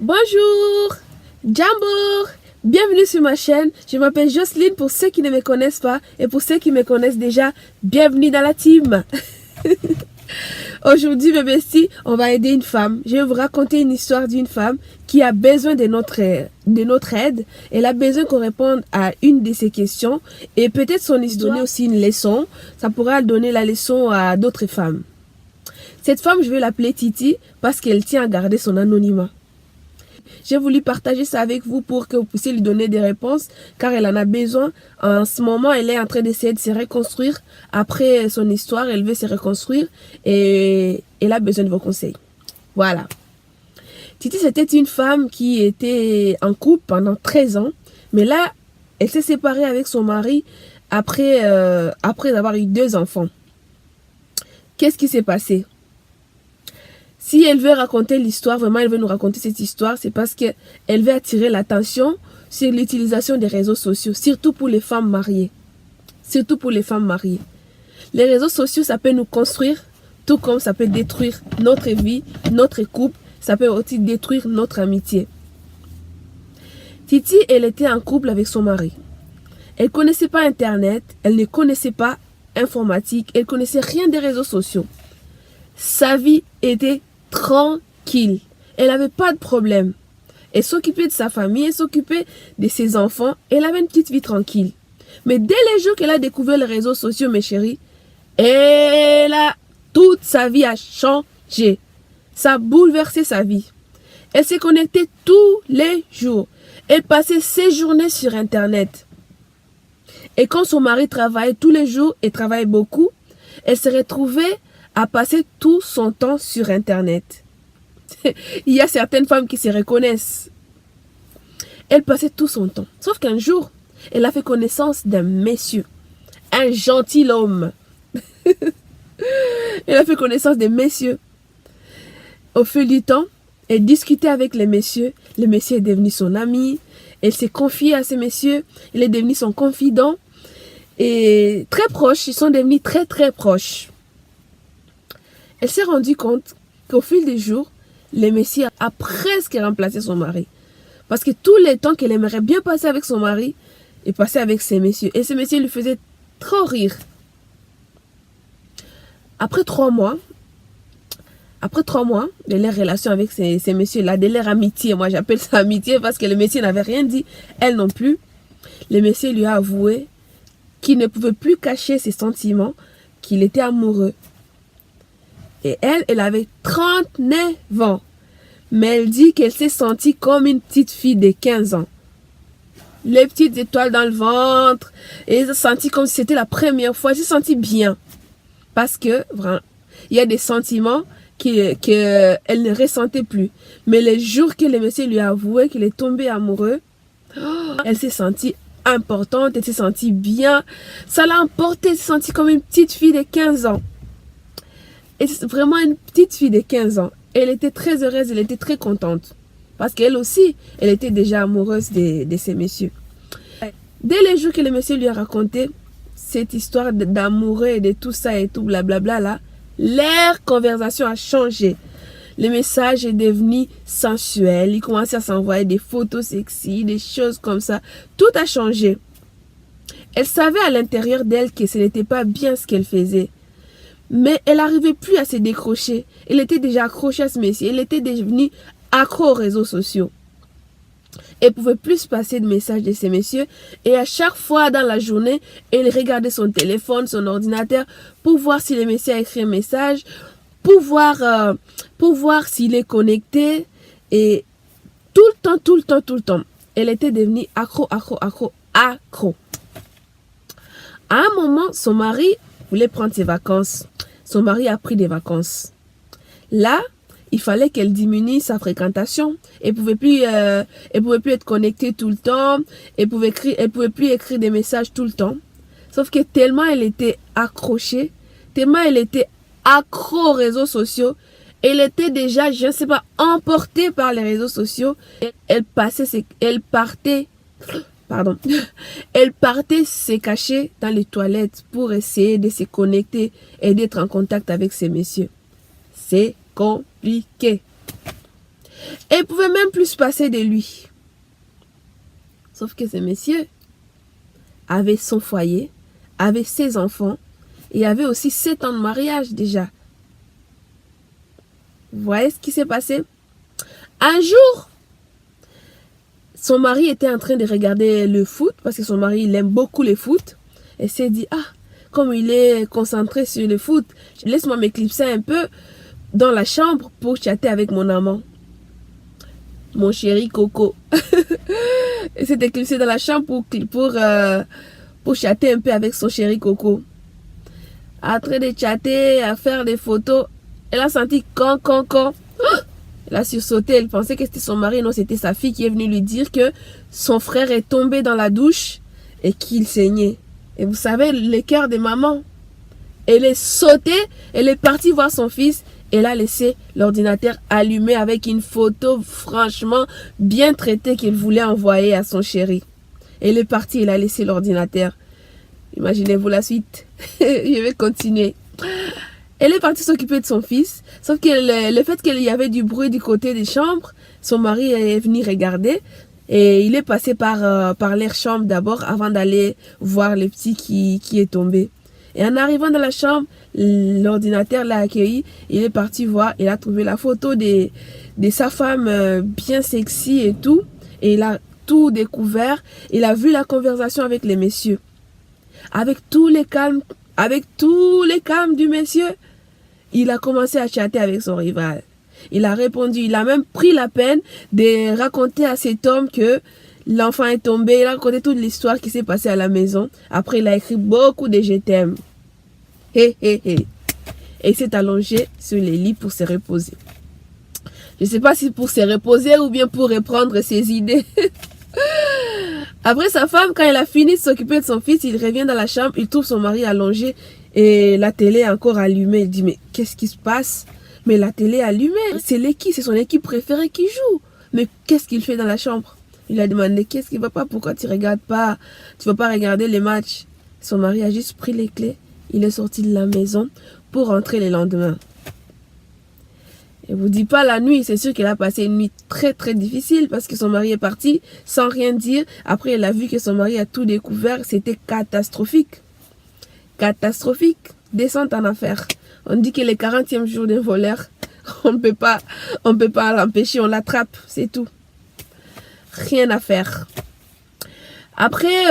Bonjour, Jambour, bienvenue sur ma chaîne. Je m'appelle Jocelyne pour ceux qui ne me connaissent pas et pour ceux qui me connaissent déjà, bienvenue dans la team. Aujourd'hui, mes besties, on va aider une femme. Je vais vous raconter une histoire d'une femme qui a besoin de notre aide. Elle a besoin qu'on réponde à une de ses questions et peut-être son histoire donner aussi une leçon. Ça pourra donner la leçon à d'autres femmes. Cette femme, je vais l'appeler Titi parce qu'elle tient à garder son anonymat. J'ai voulu partager ça avec vous pour que vous puissiez lui donner des réponses car elle en a besoin. En ce moment, elle est en train d'essayer de se reconstruire. Après son histoire, elle veut se reconstruire et elle a besoin de vos conseils. Voilà. Titi, c'était une femme qui était en couple pendant 13 ans. Mais là, elle s'est séparée avec son mari après avoir eu 2 enfants. Qu'est-ce qui s'est passé? Si elle veut raconter l'histoire, vraiment elle veut nous raconter cette histoire, c'est parce qu'elle veut attirer l'attention sur l'utilisation des réseaux sociaux, surtout pour les femmes mariées. Surtout pour les femmes mariées. Les réseaux sociaux, ça peut nous construire, tout comme ça peut détruire notre vie, notre couple, ça peut aussi détruire notre amitié. Titi, elle était en couple avec son mari. Elle ne connaissait pas Internet, elle ne connaissait pas informatique, elle ne connaissait rien des réseaux sociaux. Sa vie était tranquille. Elle n'avait pas de problème. Elle s'occupait de sa famille, elle s'occupait de ses enfants. Elle avait une petite vie tranquille. Mais dès les jours qu'elle a découvert les réseaux sociaux, mes chéris, toute sa vie a changé. Ça a bouleversé sa vie. Elle s'est connectée tous les jours. Elle passait ses journées sur Internet. Et quand son mari travaillait tous les jours et travaillait beaucoup, elle se retrouvait à passer tout son temps sur Internet. Il y a certaines femmes qui se reconnaissent. Elle passait tout son temps. Sauf qu'un jour, elle a fait connaissance d'un monsieur. Un gentilhomme. Elle a fait connaissance des messieurs. Au fil du temps, elle discutait avec les messieurs. Le monsieur est devenu son ami. Elle s'est confiée à ces messieurs. Il est devenu son confident. Et très proches, ils sont devenus très très proches. Elle s'est rendue compte qu'au fil des jours, le monsieur a presque remplacé son mari. Parce que tous les temps qu'elle aimerait bien passer avec son mari, elle passait avec ces messieurs. Et ces messieurs lui faisaient trop rire. Après 3 mois de leur relation avec ces messieurs-là, de leur amitié, moi j'appelle ça amitié parce que le monsieur n'avait rien dit, elle non plus, le monsieur lui a avoué qu'il ne pouvait plus cacher ses sentiments, qu'il était amoureux. Et elle avait 39 ans. Mais elle dit qu'elle s'est sentie comme une petite fille de 15 ans. Les petites étoiles dans le ventre. Et elle s'est sentie comme si c'était la première fois. Elle s'est sentie bien. Parce que, vraiment, il y a des sentiments qu'elle ne ressentait plus. Mais les jours que le monsieur lui a avoué qu'il est tombé amoureux, elle s'est sentie importante. Elle s'est sentie bien. Ça l'a emportée. Elle s'est sentie comme une petite fille de 15 ans. Et c'est vraiment une petite fille de 15 ans. Elle était très heureuse, elle était très contente. Parce qu'elle aussi, elle était déjà amoureuse de ces messieurs. Dès les jours que le monsieur lui a raconté cette histoire d'amoureux et de tout ça et tout, blablabla, là, leur conversation a changé. Le message est devenu sensuel. Il commençait à s'envoyer des photos sexy, des choses comme ça. Tout a changé. Elle savait à l'intérieur d'elle que ce n'était pas bien ce qu'elle faisait. Mais elle n'arrivait plus à se décrocher. Elle était déjà accrochée à ce monsieur. Elle était devenue accro aux réseaux sociaux. Elle pouvait plus passer de messages de ces messieurs. Et à chaque fois dans la journée, elle regardait son téléphone, son ordinateur, pour voir si le monsieur a écrit un message, pour voir s'il est connecté. Et tout le temps, elle était devenue accro. À un moment, son mari voulait prendre ses vacances. Son mari a pris des vacances. Là, il fallait qu'elle diminue sa fréquentation. Elle pouvait plus être connectée tout le temps. Elle pouvait plus écrire des messages tout le temps. Sauf que tellement elle était accrochée, tellement elle était accro aux réseaux sociaux, elle était déjà, je ne sais pas, emportée par les réseaux sociaux. Elle partait se cacher dans les toilettes pour essayer de se connecter et d'être en contact avec ces messieurs. C'est compliqué. Et il ne pouvait même plus se passer de lui. Sauf que ce monsieur avait son foyer, avait ses enfants et avait aussi 7 ans de mariage déjà. Vous voyez ce qui s'est passé? Un jour, son mari était en train de regarder le foot parce que son mari il aime beaucoup le foot. Et s'est dit, ah, comme il est concentré sur le foot, laisse-moi m'éclipser un peu dans la chambre pour chatter avec mon amant. Mon chéri Coco. Et s'est éclipsé dans la chambre pour chatter un peu avec son chéri Coco. En train de chatter, à faire des photos. Elle a senti quand. Elle a sursauté, elle pensait que c'était son mari. Non, c'était sa fille qui est venue lui dire que son frère est tombé dans la douche et qu'il saignait. Et vous savez, le cœur des mamans. Elle est sautée, elle est partie voir son fils. Elle a laissé l'ordinateur allumé avec une photo franchement bien traitée qu'elle voulait envoyer à son chéri. Elle est partie, elle a laissé l'ordinateur. Imaginez-vous la suite. Je vais continuer. Elle est partie s'occuper de son fils. Sauf que le fait qu'il y avait du bruit du côté des chambres, son mari est venu regarder. Et il est passé par leur chambre d'abord avant d'aller voir le petit qui est tombé. Et en arrivant dans la chambre, l'ordinateur l'a accueilli. Il est parti voir. Il a trouvé la photo de sa femme bien sexy et tout. Et il a tout découvert. Il a vu la conversation avec les messieurs. Avec tous les calmes du monsieur, il a commencé à chatter avec son rival. Il a répondu, il a même pris la peine de raconter à cet homme que l'enfant est tombé. Il a raconté toute l'histoire qui s'est passée à la maison. Après, il a écrit beaucoup de je t'aime. Et il s'est allongé sur les lits pour se reposer. Je ne sais pas si pour se reposer ou bien pour reprendre ses idées. Après, sa femme, quand elle a fini de s'occuper de son fils, il revient dans la chambre, il trouve son mari allongé et la télé est encore allumée. Il dit, mais qu'est-ce qui se passe? Mais la télé est allumée. C'est l'équipe, c'est son équipe préférée qui joue. Mais qu'est-ce qu'il fait dans la chambre? Il a demandé, qu'est-ce qui va pas? Pourquoi tu regardes pas? Tu vas pas regarder les matchs? Son mari a juste pris les clés. Il est sorti de la maison pour rentrer le lendemain. Je vous dis pas la nuit, c'est sûr qu'elle a passé une nuit très très difficile parce que son mari est parti sans rien dire. Après, elle a vu que son mari a tout découvert. C'était catastrophique. Catastrophique. Descente en affaires. On dit que le 40e jour d'un voleur, on ne peut pas l'empêcher, on l'attrape, c'est tout. Rien à faire. Après,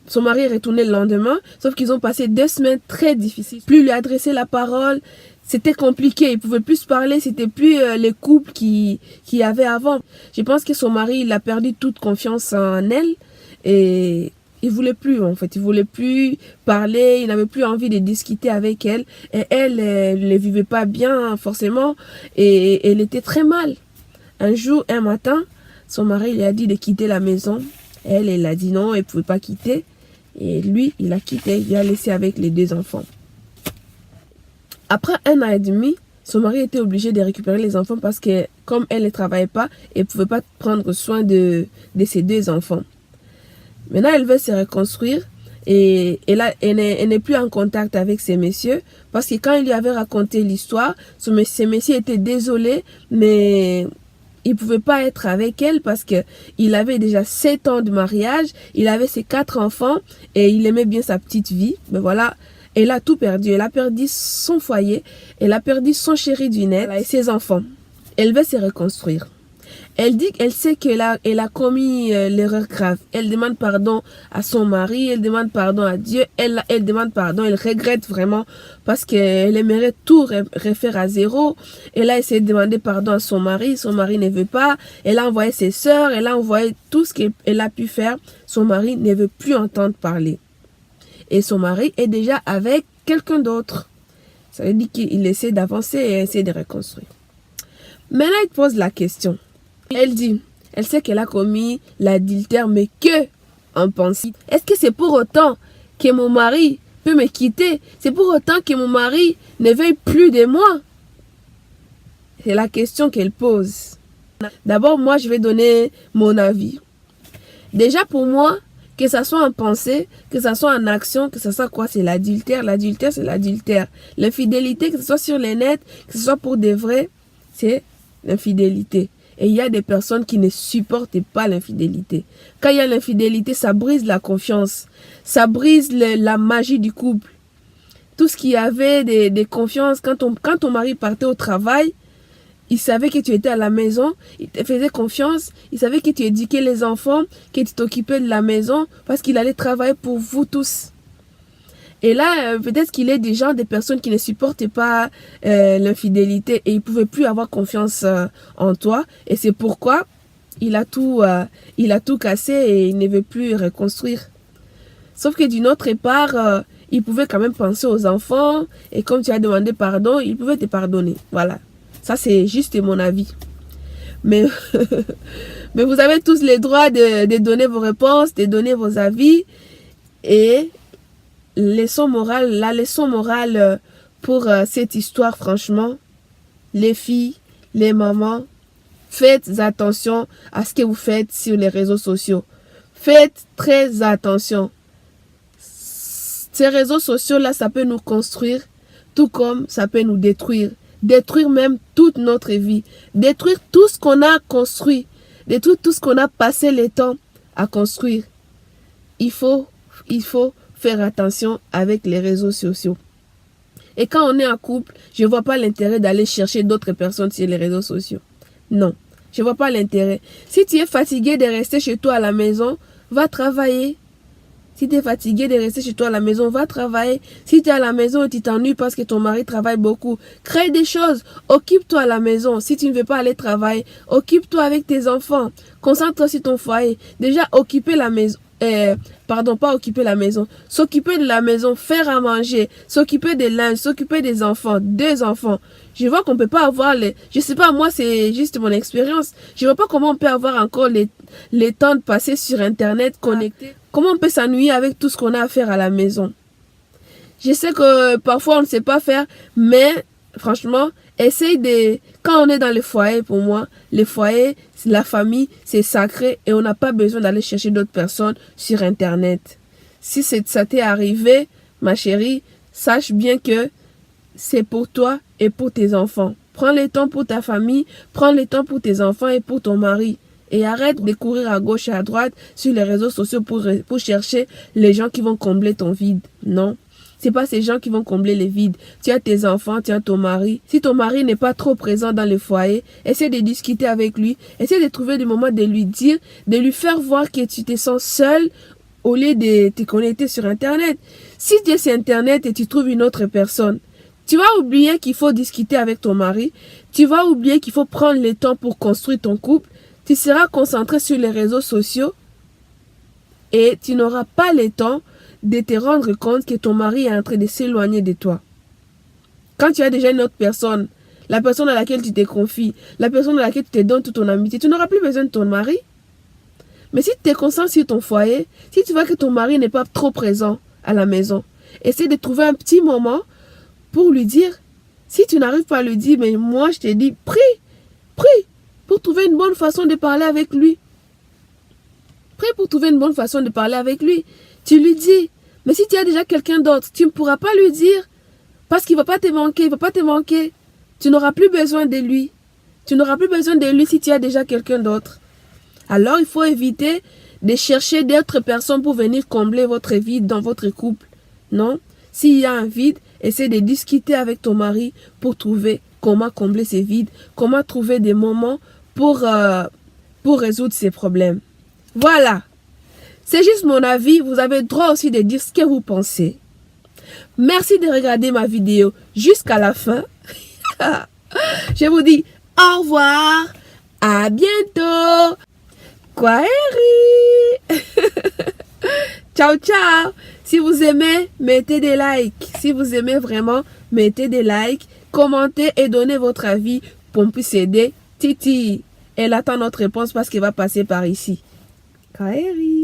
son mari est retourné le lendemain, sauf qu'ils ont passé 2 semaines très difficiles. Plus lui adresser la parole, c'était compliqué, ils ne pouvaient plus se parler, c'était plus les couples qu'il y avait avant. Je pense que son mari, il a perdu toute confiance en elle et il voulait plus en fait, il voulait plus parler, il n'avait plus envie de discuter avec elle. Et elle ne vivait pas bien forcément et elle était très mal. Un jour, un matin, son mari lui a dit de quitter la maison. Elle a dit non, elle ne pouvait pas quitter. Et lui, il a quitté, il l'a laissé avec les 2 enfants. Après 1 an et demi, son mari était obligé de récupérer les enfants parce que comme elle ne travaillait pas, elle ne pouvait pas prendre soin de ses 2 enfants. Maintenant, elle veut se reconstruire et là, elle n'est plus en contact avec ces messieurs parce que quand il lui avait raconté l'histoire, ces messieurs étaient désolés, mais il ne pouvait pas être avec elle parce qu'il avait déjà 7 ans de mariage, il avait ses 4 enfants et il aimait bien sa petite vie. Mais voilà, elle a tout perdu. Elle a perdu son foyer, elle a perdu son chéri du net et ses enfants. Elle veut se reconstruire. Elle dit qu'elle sait qu'elle a commis l'erreur grave. Elle demande pardon à son mari, elle demande pardon à Dieu, elle demande pardon, elle regrette vraiment parce qu'elle aimerait tout refaire à zéro. Elle a essayé de demander pardon à son mari ne veut pas. Elle a envoyé ses sœurs, elle a envoyé tout ce qu'elle a pu faire. Son mari ne veut plus entendre parler. Et son mari est déjà avec quelqu'un d'autre. Ça veut dire qu'il essaie d'avancer et essaie de reconstruire. Maintenant, il pose la question. Elle dit, elle sait qu'elle a commis l'adultère, mais que en pense-t-il? Est-ce que c'est pour autant que mon mari peut me quitter? C'est pour autant que mon mari ne veuille plus de moi? C'est la question qu'elle pose. D'abord, moi, je vais donner mon avis. Déjà, pour moi, que ça soit en pensée, que ça soit en action, que ça soit quoi, c'est l'adultère. L'adultère, c'est l'adultère. L'infidélité, que ce soit sur les nets, que ce soit pour des vrais, c'est l'infidélité. Et il y a des personnes qui ne supportent pas l'infidélité. Quand il y a l'infidélité, ça brise la confiance. Ça brise la magie du couple. Tout ce qu'il y avait de confiance, quand ton mari partait au travail, il savait que tu étais à la maison, il te faisait confiance, il savait que tu éduquais les enfants, que tu t'occupais de la maison, parce qu'il allait travailler pour vous tous. Et là, peut-être qu'il est des personnes qui ne supportent pas l'infidélité et ils ne pouvaient plus avoir confiance en toi. Et c'est pourquoi il a tout cassé et il ne veut plus reconstruire. Sauf que d'une autre part, il pouvait quand même penser aux enfants et comme tu as demandé pardon, il pouvait te pardonner. Voilà. Ça, c'est juste mon avis. Mais, mais vous avez tous les droits de donner vos réponses, de donner vos avis. Et la leçon morale pour cette histoire, franchement, les filles, les mamans, faites attention à ce que vous faites sur les réseaux sociaux. Faites très attention. Ces réseaux sociaux-là, ça peut nous construire, tout comme ça peut nous détruire. Détruire même toute notre vie. Détruire tout ce qu'on a construit. Détruire tout ce qu'on a passé le temps à construire. Il faut faire attention avec les réseaux sociaux. Et quand on est en couple, je ne vois pas l'intérêt d'aller chercher d'autres personnes sur les réseaux sociaux. Non, je ne vois pas l'intérêt. Si tu es fatigué de rester chez toi à la maison, va travailler. Si tu es fatigué de rester chez toi à la maison, va travailler. Si tu es à la maison et tu t'ennuies parce que ton mari travaille beaucoup, crée des choses. Occupe-toi à la maison. Si tu ne veux pas aller travailler, occupe-toi avec tes enfants. Concentre-toi sur ton foyer. Déjà, occuper la maison. Pas occuper la maison. S'occuper de la maison, faire à manger, s'occuper des linges, s'occuper des enfants, 2 enfants. Je vois qu'on peut pas avoir les... Je sais pas, moi, c'est juste mon expérience. Je vois pas comment on peut avoir encore les temps de passer sur Internet, connecté. Comment on peut s'ennuyer avec tout ce qu'on a à faire à la maison? Je sais que parfois on ne sait pas faire, mais franchement, essaye de... Quand on est dans les foyers, pour moi, les foyers, la famille, c'est sacré et on n'a pas besoin d'aller chercher d'autres personnes sur Internet. Si ça t'est arrivé, ma chérie, sache bien que c'est pour toi et pour tes enfants. Prends le temps pour ta famille, prends le temps pour tes enfants et pour ton mari. Et arrête de courir à gauche et à droite sur les réseaux sociaux pour chercher les gens qui vont combler ton vide. Non, c'est pas ces gens qui vont combler les vides. Tu as tes enfants, tu as ton mari. Si ton mari n'est pas trop présent dans le foyer, essaie de discuter avec lui. Essaie de trouver des moments de lui dire, de lui faire voir que tu te sens seul au lieu de te connecter sur Internet. Si tu es sur Internet et tu trouves une autre personne, tu vas oublier qu'il faut discuter avec ton mari. Tu vas oublier qu'il faut prendre le temps pour construire ton couple. Tu seras concentré sur les réseaux sociaux et tu n'auras pas le temps de te rendre compte que ton mari est en train de s'éloigner de toi. Quand tu as déjà une autre personne, la personne à laquelle tu te confies, la personne à laquelle tu te donnes toute ton amitié, tu n'auras plus besoin de ton mari. Mais si tu te concentres sur ton foyer, si tu vois que ton mari n'est pas trop présent à la maison, essaie de trouver un petit moment pour lui dire. Si tu n'arrives pas à lui dire, mais moi je te dis, prie pour trouver une bonne façon de parler avec lui. Prie pour trouver une bonne façon de parler avec lui. Tu lui dis, mais si tu as déjà quelqu'un d'autre, tu ne pourras pas lui dire, parce qu'il ne va pas te manquer, il va pas te manquer. Tu n'auras plus besoin de lui. Tu n'auras plus besoin de lui si tu as déjà quelqu'un d'autre. Alors il faut éviter de chercher d'autres personnes pour venir combler votre vide dans votre couple. Non, s'il y a un vide, essaie de discuter avec ton mari pour trouver comment combler ces vides, comment trouver des moments pour résoudre ces problèmes. Voilà. C'est juste mon avis. Vous avez le droit aussi de dire ce que vous pensez. Merci de regarder ma vidéo jusqu'à la fin. Je vous dis au revoir. À bientôt. Kwaheri. Ciao, ciao. Si vous aimez, mettez des likes. Si vous aimez vraiment, mettez des likes, commentez et donnez votre avis pour qu'on puisse aider Titi. Elle attend notre réponse parce qu'elle va passer par ici. Kwaheri.